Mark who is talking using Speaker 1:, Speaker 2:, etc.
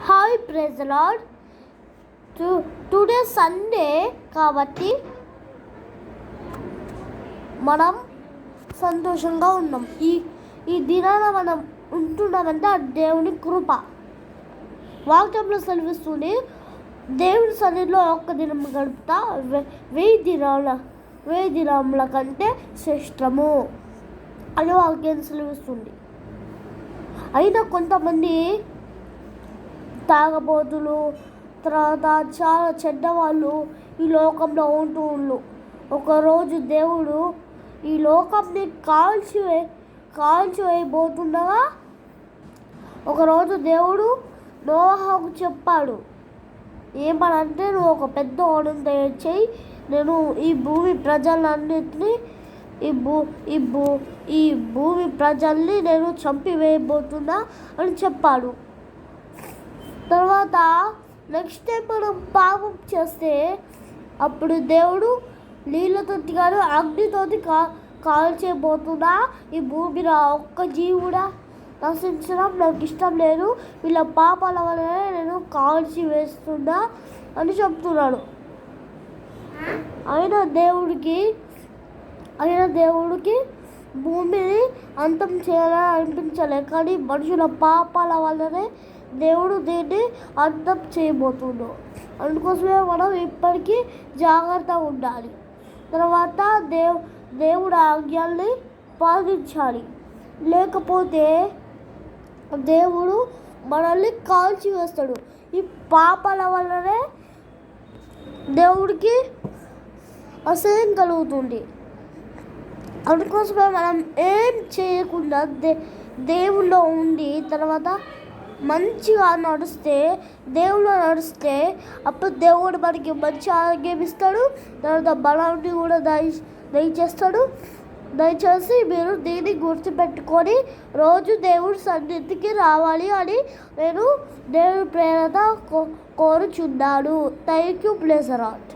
Speaker 1: Hi praise lord. Today Sunday కాబట్టి మనం సంతోషంగా ఉన్నాం. ఈ దినాన మనం ఉంటున్నామంటే ఆ దేవుని కృప. వాక్యంలో సెలవిస్తుంది, దేవుని సన్నిధిలో ఒక్క దినం గడుపుతా 1000 దినముల కంటే శ్రేష్టము అని వాక్యం సెలవిస్తుంది. అయినా కొంతమంది తాగబోతులు, తర్వాత చాలా చెడ్డవాళ్ళు ఈ లోకంలో ఉంటూ ఒకరోజు దేవుడు ఈ లోకంని కాల్చివేయబోతుండగా ఒకరోజు దేవుడు నోవాహుకు చెప్పాడు, ఏమనంటే నువ్వు ఒక పెద్ద ఓడను తయారు చేయి, నేను ఈ భూమి ప్రజలన్నిటినీ ఈ భూమి ప్రజల్ని నేను చంపివేయబోతున్నా అని చెప్పాడు. తర్వాత నెక్స్ట్ టైం మనం పాపం చేస్తే అప్పుడు దేవుడు నీళ్ళతోటి కానీ అగ్నితోటి కాల్చేయబోతున్నా, ఈ భూమిలో ఒక్క జీవుడా నశించడం నాకు ఇష్టం లేదు, వీళ్ళ పాపాల వల్లనే నేను కాల్చి వేస్తున్నా అని చెప్తున్నాడు. అయినా దేవుడికి భూమిని అంతం చేయాలని అనిపించలే, కానీ మనుషుల పాపాల వల్లనే దేవుడు దీన్ని అంతం చేయబోతున్నాడు. అందుకోసమే మనం ఇప్పటికీ జాగ్రత్తగా ఉండాలి. తర్వాత దేవుడు ఆజ్ఞల్ని పాటించాలి, లేకపోతే దేవుడు మనల్ని కాల్చి వేస్తాడు. ఈ పాపాల వల్లనే దేవుడికి అసహ్యం కలుగుతుంది. అందుకోసమే మనం ఏం చేయకుండా దేవుళ్ళో ఉండి తర్వాత మంచిగా దేవుళ్ళు నడిస్తే అప్పుడు దేవుడు మనకి మంచి ఆరోగ్యం ఇస్తాడు, తర్వాత బలాన్ని కూడా దయచేస్తాడు. దయచేసి మీరు దీన్ని గుర్తుపెట్టుకొని రోజు దేవుడి సన్నిధికి రావాలి అని నేను దేవుడి ప్రేరణ కోరుచున్నాను. Thank you. Praise the lord.